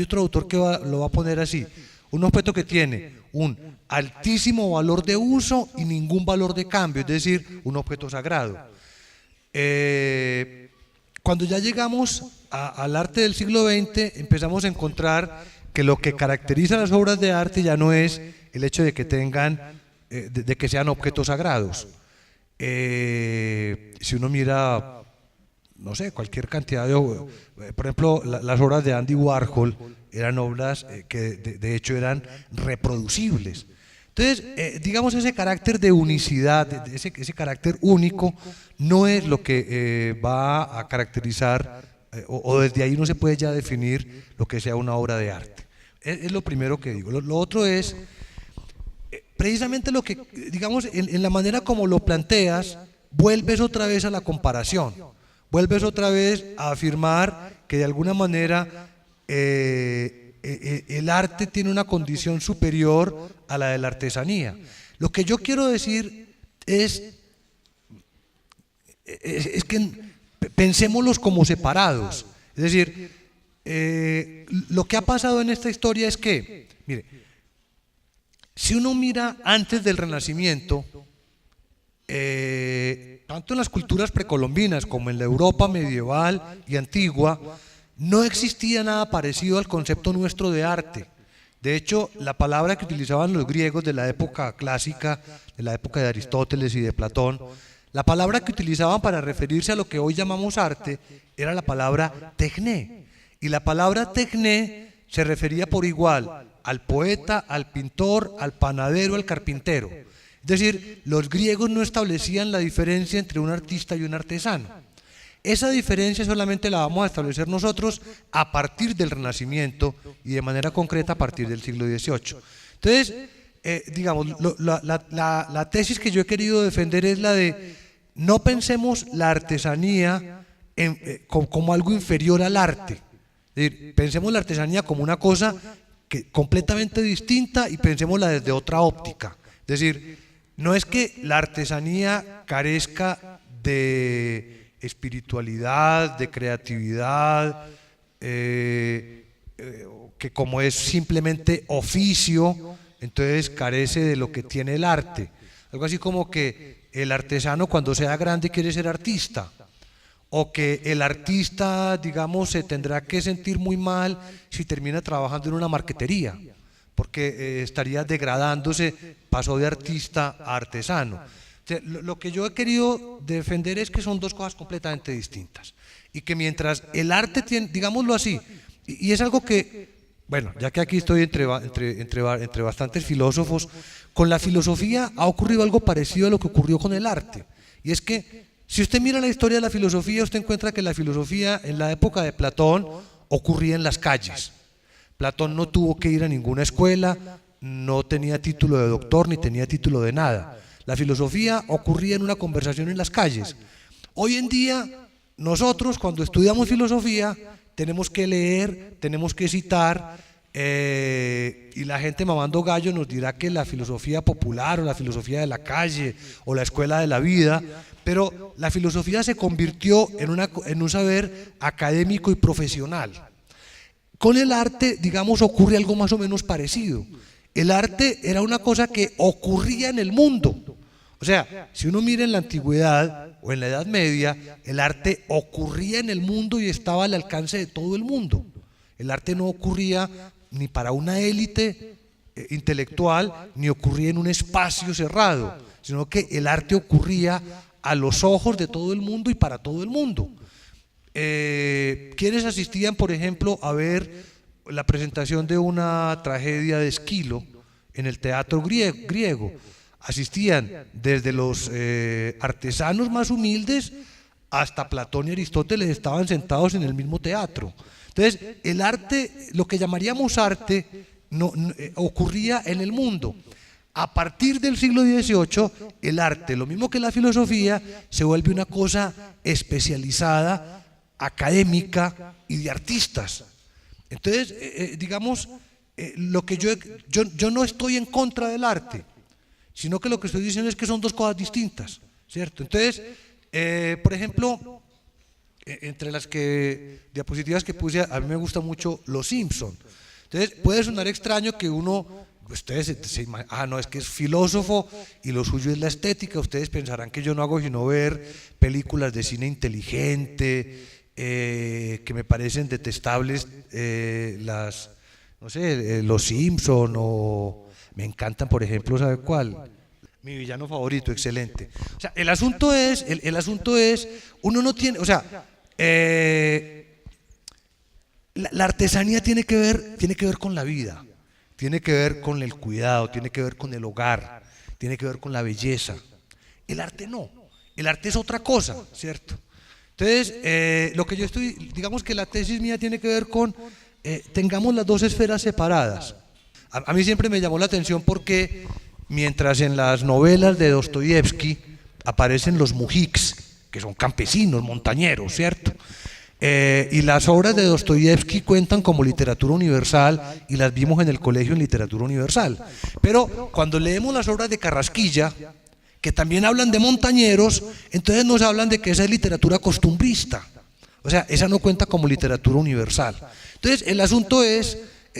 [SPEAKER 2] otro autor que lo va a poner así, un objeto que tiene un altísimo valor de uso y ningún valor de cambio, es decir, un objeto sagrado. Cuando ya llegamos al arte del siglo XX, empezamos a encontrar que lo que caracteriza las obras de arte ya no es el hecho de que tengan, de que sean objetos sagrados. Si uno mira no sé, cualquier cantidad por ejemplo, las obras de Andy Warhol eran obras que de hecho eran reproducibles. Entonces, digamos, ese carácter de unicidad, ese carácter único, no es lo que va a caracterizar, o desde ahí no se puede ya definir lo que sea una obra de arte. Es lo primero que digo. Lo otro es, precisamente lo que, digamos, en la manera como lo planteas, vuelves otra vez a la comparación, vuelves otra vez a afirmar que de alguna manera el arte tiene una condición superior a la de la artesanía. Lo que yo quiero decir es que pensémoslos como separados. Es decir, lo que ha pasado en esta historia es que, mire, si uno mira antes del Renacimiento, tanto en las culturas precolombinas como en la Europa medieval y antigua, no existía nada parecido al concepto nuestro de arte. De hecho, la palabra que utilizaban los griegos de la época clásica, de la época de Aristóteles y de Platón, la palabra que utilizaban para referirse a lo que hoy llamamos arte era la palabra tecné. Y la palabra tecné se refería por igual al poeta, al pintor, al panadero, al carpintero. Es decir, los griegos no establecían la diferencia entre un artista y un artesano. Esa diferencia solamente la vamos a establecer nosotros a partir del Renacimiento y de manera concreta a partir del siglo XVIII. Entonces, digamos, la tesis que yo he querido defender es la de no pensemos la artesanía como algo inferior al arte. Es decir, pensemos la artesanía como una cosa completamente distinta y pensémosla desde otra óptica. Es decir, no es que la artesanía carezca de espiritualidad, de creatividad, que como es simplemente oficio, entonces carece de lo que tiene el arte. Algo así como que el artesano cuando sea grande quiere ser artista, o que el artista, digamos, se tendrá que sentir muy mal si termina trabajando en una marquetería, porque estaría degradándose, pasó de artista a artesano. Lo que yo he querido defender es que son dos cosas completamente distintas y que mientras el arte tiene, digámoslo así, y es algo que, bueno, ya que aquí estoy entre bastantes filósofos, con la filosofía ha ocurrido algo parecido a lo que ocurrió con el arte, y es que si usted mira la historia de la filosofía, usted encuentra que la filosofía en la época de Platón ocurría en las calles. Platón no tuvo que ir a ninguna escuela, no tenía título de doctor ni tenía título de nada. La filosofía ocurría en una conversación en las calles. Hoy en día, nosotros cuando estudiamos filosofía, tenemos que leer, tenemos que citar, y la gente mamando gallo nos dirá que la filosofía popular o la filosofía de la calle o la escuela de la vida, pero la filosofía se convirtió en un saber académico y profesional. Con el arte, digamos, ocurre algo más o menos parecido. El arte era una cosa que ocurría en el mundo. O sea, si uno mira en la antigüedad o en la Edad Media, el arte ocurría en el mundo y estaba al alcance de todo el mundo. El arte no ocurría ni para una élite intelectual, ni ocurría en un espacio cerrado, sino que el arte ocurría a los ojos de todo el mundo y para todo el mundo. ¿Quiénes asistían, por ejemplo, a ver la presentación de una tragedia de Esquilo en el teatro griego? Asistían desde los artesanos más humildes hasta Platón y Aristóteles, estaban sentados en el mismo teatro. Entonces, el arte, lo que llamaríamos arte, ocurría en el mundo. A partir del siglo XVIII, el arte, lo mismo que la filosofía, se vuelve una cosa especializada, académica y de artistas. Entonces, digamos, lo que yo no estoy en contra del arte, sino que lo que estoy diciendo es que son dos cosas distintas, ¿cierto? Entonces, por ejemplo, entre las diapositivas que puse, a mí me gusta mucho Los Simpson. Entonces, puede sonar extraño que ustedes se imaginan, no, es que es filósofo y lo suyo es la estética. Ustedes pensarán que yo no hago sino ver películas de cine inteligente, que me parecen detestables, no sé, Los Simpson, o me encantan, por ejemplo, ¿sabe cuál? Mi villano favorito, excelente. O sea, el asunto es, uno no tiene, o sea, La artesanía tiene que ver con la vida, tiene que ver con el cuidado, tiene que ver con el hogar, tiene que ver con la belleza. El arte no, el arte es otra cosa, ¿cierto? Entonces, lo que yo digamos que la tesis mía tiene que ver con, tengamos las dos esferas separadas. A mí siempre me llamó la atención porque mientras en las novelas de Dostoyevsky aparecen los mujiks, que son campesinos, montañeros, ¿cierto? Y las obras de Dostoyevsky cuentan como literatura universal y las vimos en el colegio en literatura universal. Pero cuando leemos las obras de Carrasquilla, que también hablan de montañeros, entonces nos hablan de que esa es literatura costumbrista. O sea, esa no cuenta como literatura universal. Entonces, el asunto es,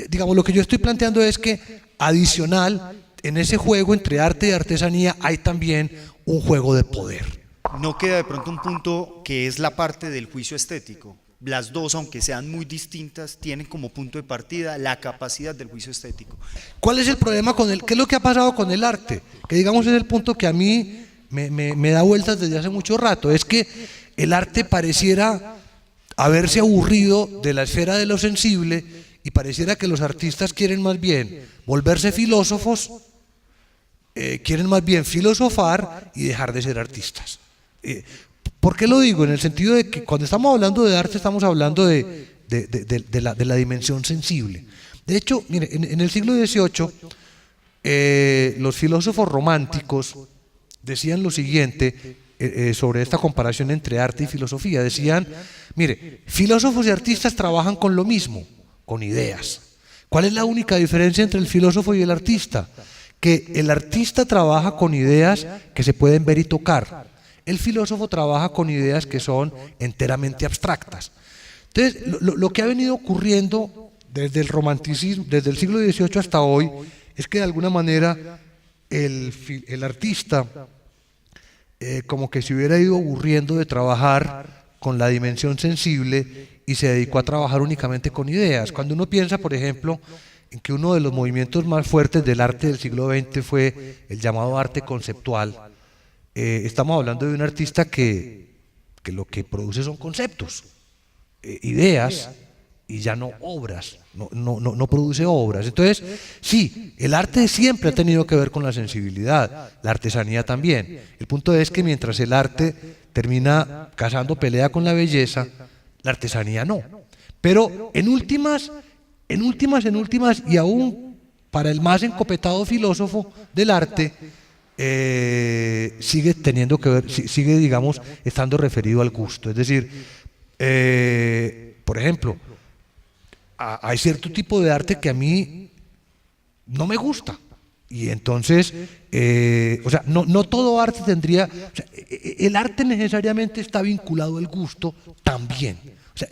[SPEAKER 2] digamos, lo que yo estoy planteando es que adicional, en ese juego entre arte y artesanía hay también un juego de poder.
[SPEAKER 3] No queda de pronto un punto que es la parte del juicio estético. Las dos, aunque sean muy distintas, tienen como punto de partida la capacidad del juicio estético.
[SPEAKER 2] ¿Cuál es el problema con qué es lo que ha pasado con el arte? Que digamos es el punto que a mí me da vueltas desde hace mucho rato. Es que el arte pareciera haberse aburrido de la esfera de lo sensible y pareciera que los artistas quieren más bien volverse filósofos, quieren más bien filosofar y dejar de ser artistas. ¿Por qué lo digo? En el sentido de que cuando estamos hablando de arte estamos hablando de la dimensión sensible. De hecho, mire, en el siglo XVIII los filósofos románticos decían lo siguiente sobre esta comparación entre arte y filosofía. Decían, mire, filósofos y artistas trabajan con lo mismo, con ideas. ¿Cuál es la única diferencia entre el filósofo y el artista? Que el artista trabaja con ideas que se pueden ver y tocar. El filósofo trabaja con ideas que son enteramente abstractas. Entonces, lo que ha venido ocurriendo desde el romanticismo, desde el siglo XVIII hasta hoy, es que de alguna manera el artista como que se hubiera ido aburriendo de trabajar con la dimensión sensible y se dedicó a trabajar únicamente con ideas. Cuando uno piensa, por ejemplo, en que uno de los movimientos más fuertes del arte del siglo XX fue el llamado arte conceptual, estamos hablando de un artista que lo que produce son conceptos, ideas y ya no obras, no produce obras. Entonces, sí, el arte siempre ha tenido que ver con la sensibilidad, la artesanía también. El punto es que mientras el arte termina cazando pelea con la belleza, la artesanía no. Pero en últimas, y aún para el más encopetado filósofo del arte, sigue teniendo que ver, sigue, digamos, estando referido al gusto. Es decir, por ejemplo, hay cierto tipo de arte que a mí no me gusta. Y entonces, o sea, no todo arte tendría, o sea, el arte necesariamente está vinculado al gusto también. O sea,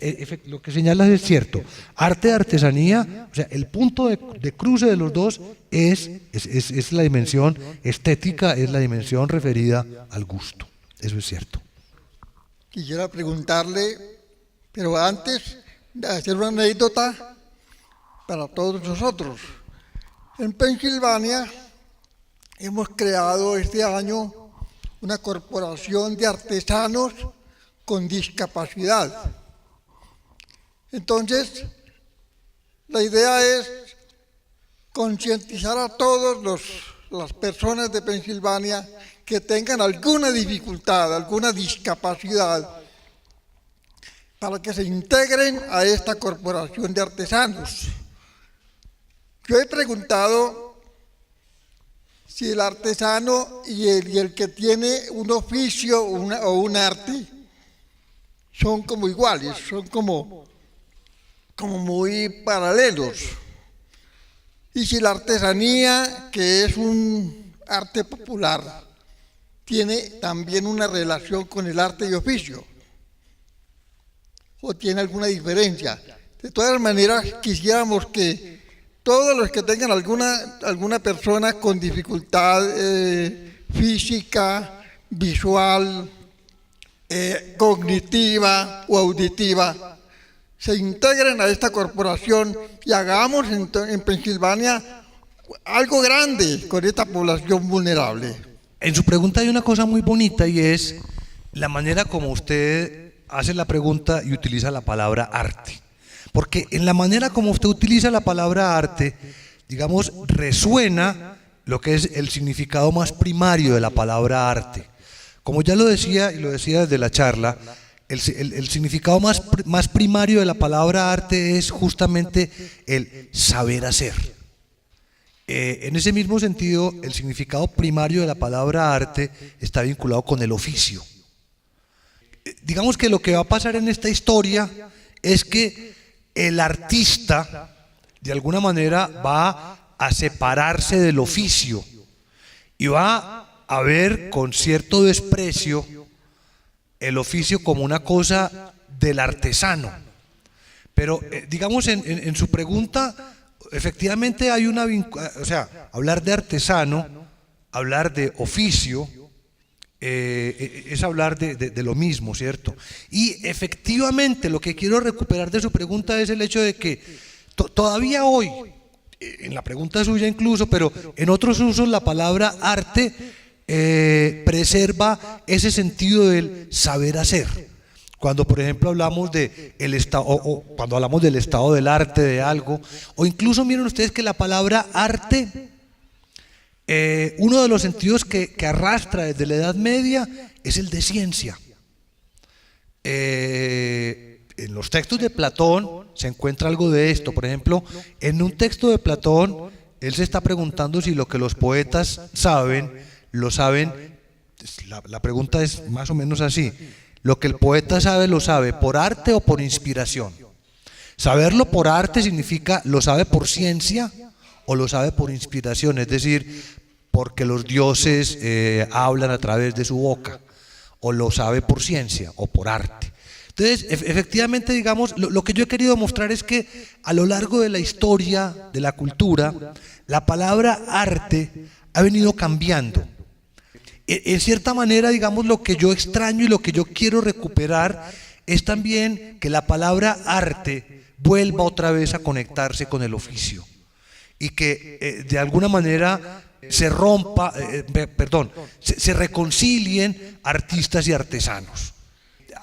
[SPEAKER 2] lo que señalas es cierto. Arte de artesanía, o sea, el punto de cruce de los dos es la dimensión estética, es la dimensión referida al gusto. Eso es cierto.
[SPEAKER 4] Quisiera preguntarle, pero antes de hacer una anécdota para todos nosotros. En Pensilvania hemos creado este año una corporación de artesanos con discapacidad. Entonces, la idea es concientizar a todas las personas de Pensilvania que tengan alguna dificultad, alguna discapacidad, para que se integren a esta corporación de artesanos. Yo he preguntado si el artesano y el que tiene un oficio o un arte son como iguales, son como muy paralelos. Y si la artesanía, que es un arte popular, tiene también una relación con el arte y oficio, o tiene alguna diferencia. De todas maneras, quisiéramos que todos los que tengan alguna persona con dificultad física, visual, cognitiva o auditiva, se integren a esta corporación y hagamos en Pensilvania algo grande con esta población vulnerable.
[SPEAKER 2] En su pregunta hay una cosa muy bonita y es la manera como usted hace la pregunta y utiliza la palabra arte. Porque en la manera como usted utiliza la palabra arte, digamos, resuena lo que es el significado más primario de la palabra arte. Como ya lo decía, y lo decía desde la charla, el significado más primario de la palabra arte es justamente el saber hacer. En ese mismo sentido, el significado primario de la palabra arte está vinculado con el oficio. Digamos que lo que va a pasar en esta historia es que el artista, de alguna manera, va a separarse del oficio y va a ver con cierto desprecio el oficio como una cosa del artesano. Pero, digamos, en su pregunta, efectivamente hay una vinculación, o sea, hablar de artesano, hablar de oficio, es hablar de lo mismo, ¿cierto? Y efectivamente lo que quiero recuperar de su pregunta es el hecho de que todavía hoy, en la pregunta suya incluso, pero en otros usos la palabra arte preserva ese sentido del saber hacer. Cuando, por ejemplo, hablamos de el estado, o cuando hablamos del estado del arte de algo, o incluso miren ustedes que la palabra arte, uno de los sentidos que arrastra desde la Edad Media es el de ciencia. En los textos de Platón se encuentra algo de esto. Por ejemplo, en un texto de Platón, él se está preguntando si lo que los poetas saben, lo saben. La pregunta es más o menos así: ¿lo que el poeta sabe, lo sabe por arte o por inspiración? Saberlo por arte significa, ¿lo sabe por ciencia o lo sabe por inspiración? Es decir, porque los dioses hablan a través de su boca, o lo sabe por ciencia o por arte. Entonces, efectivamente, digamos, lo que yo he querido mostrar es que a lo largo de la historia de la cultura, la palabra arte ha venido cambiando. En cierta manera, digamos, lo que yo extraño y lo que yo quiero recuperar es también que la palabra arte vuelva otra vez a conectarse con el oficio y que de alguna manera se reconcilien artistas y artesanos.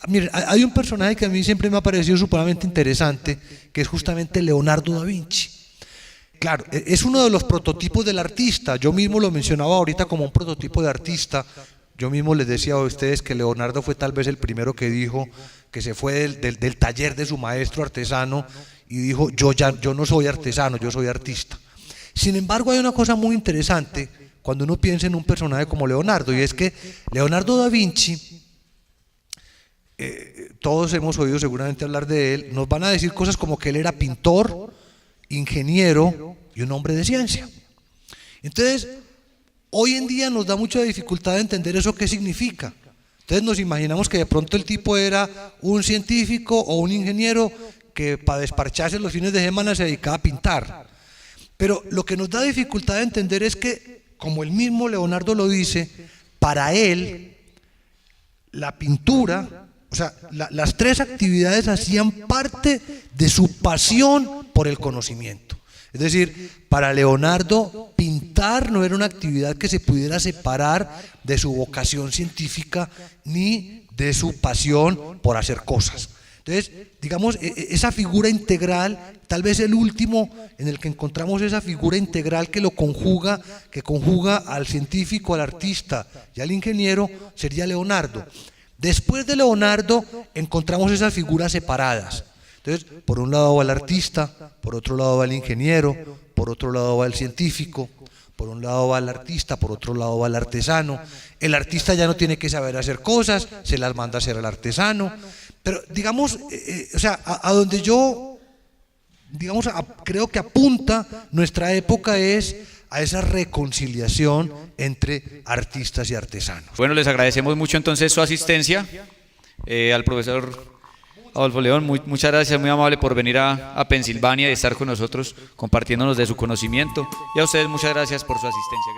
[SPEAKER 2] Miren, hay un personaje que a mí siempre me ha parecido supremamente interesante, que es justamente Leonardo da Vinci. Claro, es uno de los prototipos del artista. Yo mismo lo mencionaba ahorita como un prototipo de artista. Yo mismo les decía a ustedes que Leonardo fue tal vez el primero que dijo que se fue del taller de su maestro artesano y dijo: yo no soy artesano, yo soy artista. Sin embargo, hay una cosa muy interesante cuando uno piensa en un personaje como Leonardo, y es que Leonardo da Vinci, todos hemos oído seguramente hablar de él, nos van a decir cosas como que él era pintor, ingeniero y un hombre de ciencia. Entonces, hoy en día nos da mucha dificultad de entender eso qué significa. Entonces nos imaginamos que de pronto el tipo era un científico o un ingeniero que para desparcharse los fines de semana se dedicaba a pintar. Pero lo que nos da dificultad de entender es que, como el mismo Leonardo lo dice, para él la pintura, o sea, las tres actividades hacían parte de su pasión por el conocimiento. Es decir, para Leonardo, pintar no era una actividad que se pudiera separar de su vocación científica ni de su pasión por hacer cosas. Entonces, digamos, esa figura integral, tal vez el último en el que encontramos esa figura integral que conjuga al científico, al artista y al ingeniero, sería Leonardo. Después de Leonardo encontramos esas figuras separadas. Entonces, por un lado va el artista, por otro lado va el ingeniero, por otro lado va el científico, por un lado va el artista, por otro lado va el artesano. El artista ya no tiene que saber hacer cosas, se las manda a hacer al artesano. Pero digamos, o sea, a donde yo, digamos, creo que apunta nuestra época es a esa reconciliación entre artistas y artesanos.
[SPEAKER 1] Bueno, les agradecemos mucho entonces su asistencia, al profesor Adolfo León, muchas gracias, muy amable por venir a Pensilvania y estar con nosotros compartiéndonos de su conocimiento, y a ustedes muchas gracias por su asistencia.